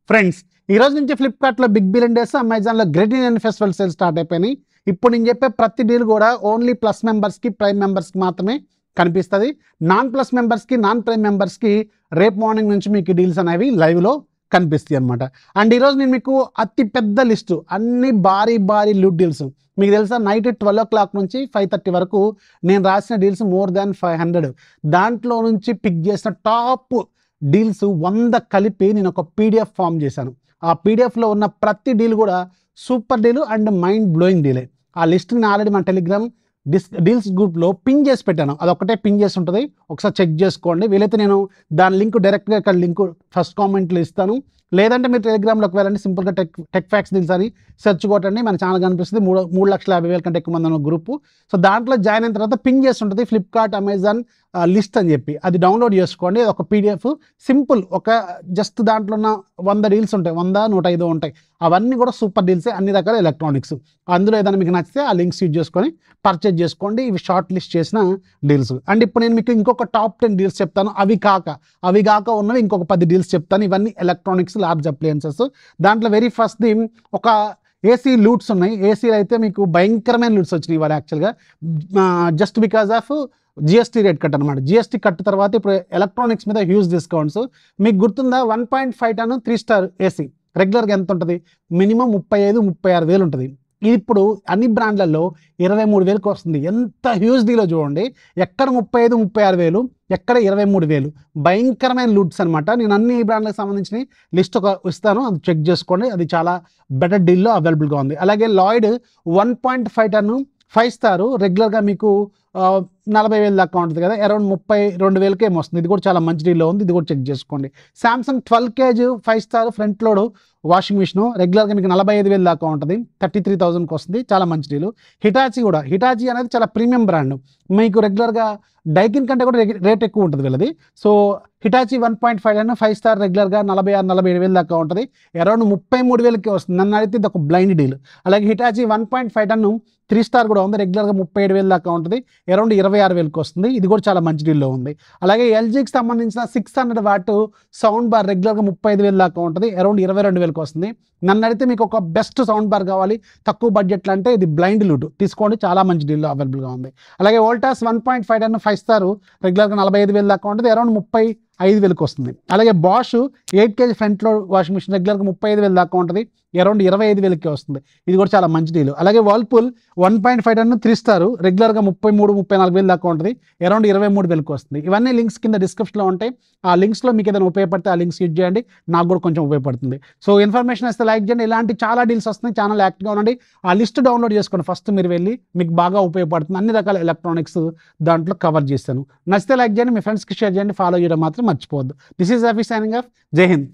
Friends, ఈ రోజు నుంచి ఫ్లిప్కార్ట్లో బిగ్ బిలియన్ డేస్, అమెజాన్లో great Indian festival sale start అయిపోయినాయి. ఇప్పుడు నేను చెప్పే ప్రతి డీల్ కూడా ఓన్లీ ప్లస్ మెంబర్స్కి, ప్రైమ్ మెంబర్స్కి మాత్రమే కనిపిస్తుంది. నాన్ ప్లస్ మెంబర్స్కి, నాన్ ప్రైమ్ మెంబర్స్కి రేపు మార్నింగ్ నుంచి మీకు డీల్స్ అనేవి లైవ్లో కనిపిస్తాయి అనమాట. అండ్ ఈరోజు నేను మీకు అతి పెద్ద లిస్టు అన్ని భారీ లూట్ డీల్స్. మీకు తెలుసా, నైట్ 12 o'clock నుంచి 5:30 వరకు నేను రాసిన డీల్స్ మోర్ దాన్ 500. దాంట్లో నుంచి పిక్ చేసిన టాప్ డీల్స్ 100 కలిపి నేను ఒక పీడిఎఫ్ ఫామ్ చేశాను. ఆ పీడిఎఫ్లో ఉన్న ప్రతి డీల్ కూడా super deal and mind blowing delay. ఆ లిస్ట్ నేను ఆల్రెడీ మన టెలిగ్రామ్ డీల్స్ గ్రూప్లో పిన్ చేసి పెట్టాను. అదొకటే పిన్ చేసి ఉంటుంది, ఒకసారి చెక్ చేసుకోండి. వీలైతే నేను దాని లింక్ డైరెక్ట్గా ఇక్కడ లింక్ ఫస్ట్ కామెంట్లో ఇస్తాను. లేదంటే మీరు టెలిగ్రామ్లోకి వెళ్ళండి, సింపుల్గా టెక్ ఫ్యాక్స్ డీల్స్ అని సెర్చ్ కొట్టండి, మన ఛానల్ కనిపిస్తుంది. 3,50,000 కంటే ఎక్కువ మంది ఉన్న గ్రూపు. సో దాంట్లో జాయిన్ అయిన తర్వాత పిన్ చేసి ఉంటుంది ఫ్లిప్కార్ట్, అమెజాన్ లిస్ట్ అని చెప్పి. అది డౌన్లోడ్ చేసుకోండి. ఒక పీడిఎఫ్ సింపుల్, ఒక జస్ట్ దాంట్లో ఉన్న 100 డీల్స్ ఉంటాయి, 100, 105 ఉంటాయి. అవన్నీ కూడా సూపర్ డీల్సే, అన్ని రకాల ఎలక్ట్రానిక్స్. అందులో ఏదైనా మీకు నచ్చితే ఆ లింక్స్ యూజ్ చేసుకొని పర్చేజ్ చేసుకోండి. ఇవి షార్ట్ లిస్ట్ చేసిన డీల్స్. అండ్ ఇప్పుడు నేను మీకు ఇంకొక టాప్ 10 డీల్స్ చెప్తాను. అవి కాక ఉన్నవి ఇంకొక 10 డీల్స్ చెప్తాను. ఇవన్నీ ఎలక్ట్రానిక్స్, లార్జ్ అప్లయన్సెస్. దాంట్లో వెరీ ఫస్ట్ది ఒక ఏసీ లూట్స్ ఉన్నాయి. ఏసీలు అయితే మీకు భయంకరమైన లూట్స్ వచ్చినాయి ఇవాళ యాక్చువల్గా, just because of GST rate cut అనమాట. జిఎస్టీ కట్ తర్వాత ఇప్పుడు ఎలక్ట్రానిక్స్ మీద హ్యూజ్ డిస్కౌంట్స్. మీకు గుర్తుందా, 1.5 టన్ 3 స్టార్ ఏసీ రెగ్యులర్గా ఎంత ఉంటుంది? మినిమం 35-36 వేలు ఉంటుంది. ఇప్పుడు అన్ని బ్రాండ్లలో 23,000కి వస్తుంది. ఎంత హ్యూజ్ డీలో చూడండి. ఎక్కడ 35-36 వేలు, ఎక్కడ 23 వేలు. భయంకరమైన లూట్స్ అనమాట. నేను అన్ని బ్రాండ్లకు సంబంధించిన లిస్ట్ ఒక ఇస్తాను, అది చెక్ చేసుకోండి. అది చాలా బెటర్ డీల్లో అవైలబుల్గా ఉంది. అలాగే లాయిడ్ 1.5 టన్ 5 స్టార్ రెగ్యులర్గా మీకు 40,000 దాకా ఉంటుంది కదా, అరౌండ్ 32,000కి ఏమో వస్తుంది. ఇది కూడా చాలా మంచి డీల్లో ఉంది, ఇది కూడా చెక్ చేసుకోండి. Samsung 12 kg 5 star front load washing machine రెగ్యులర్గా మీకు 45,000 దాకా ఉంటుంది, 33,000కి వస్తుంది, చాలా మంచి డీలు. హిటాచీ అనేది చాలా ప్రీమియం బ్రాండ్. మీకు రెగ్యులర్గా డైకిన్ కంటే కూడా రేట్ ఎక్కువ ఉంటుంది వీళ్ళది. సో హిటాచీ 1.5 టన్ 5 స్టార్ రెగ్యులర్గా 46,000-47,000 దాకా ఉంటుంది, అరౌండ్ 33,000కి వస్తుంది. నన్ను అడిగితే ఇది ఒక బ్లైండ్ డీల్. అలాగే హిటాచీ 1.5 టన్ 3 స్టార్ కూడా ఉంది, రెగ్యులర్గా 37,000 దాకా ఉంటుంది, అరౌండ్ 26,000కి వస్తుంది. ఇది కూడా చాలా మంచి డీల్లో ఉంది. అలాగే ఎల్జీకి సంబంధించిన 600 వాట్ సౌండ్ బార్ రెగ్యులర్గా 35,000 దాకా ఉంటుంది, అరౌండ్ 22,000కి వస్తుంది. నన్ను అడిగితే మీకు ఒక బెస్ట్ సౌండ్ బార్ కావాలి తక్కువ బడ్జెట్లో అంటే ఇది బ్లైండ్ లూట్ తీసుకోండి, చాలా మంచి డీల్లో అవైలబుల్గా ఉంది. అలాగే వోల్టాస్ 1.5 టన్ 5 స్టార్ రెగ్యులర్గా 45,000 దాకా ఉంటుంది, అరౌండ్ 35,000కి వస్తుంది. అలాగే Bosch 8 kg front load washing machine రెగ్యులర్గా 35,000 దాకా ఉంటుంది, అరౌండ్ 25,000కి వస్తుంది. ఇది కూడా చాలా మంచి డీల్. అలాగే వర్ల్పూల్ 1.5 టన్ 3 స్టార్ రెగ్యులర్గా 33,000-34,000 దాకా ఉంటుంది, అరౌండ్ 23,000కి వస్తుంది. ఇవన్నీ లింక్స్ కింద డిస్క్రిప్షన్లో ఉంటాయి. ఆ లింక్స్లో మీకు ఏదైనా ఉపయోగపడితే ఆ లింక్స్ యూజ్ చేయండి, నాకు కూడా కొంచెం ఉపయోగపడుతుంది. సో ఇన్ఫర్మేషన్ వస్తే లైక్ చేయండి. ఇలాంటి చాలా డీల్స్ వస్తున్నాయి, ఛానల్ యాక్టివ్గా ఉండండి. ఆ లిస్ట్ డౌన్లోడ్ చేసుకోండి ఫస్ట్ మీరు వెళ్ళి, మీకు బాగా ఉపయోగపడుతుంది. అన్ని రకాల ఎలక్ట్రానిక్స్ దాంట్లో కవర్ చేస్తాను. నచ్చితే లైక్ చేయండి, మీ ఫ్రెండ్స్కి షేర్ చేయండి, ఫాలో చేయడం మాత్రం మర్చిపోవద్దు. This is Rafi signing off. జై హింద్.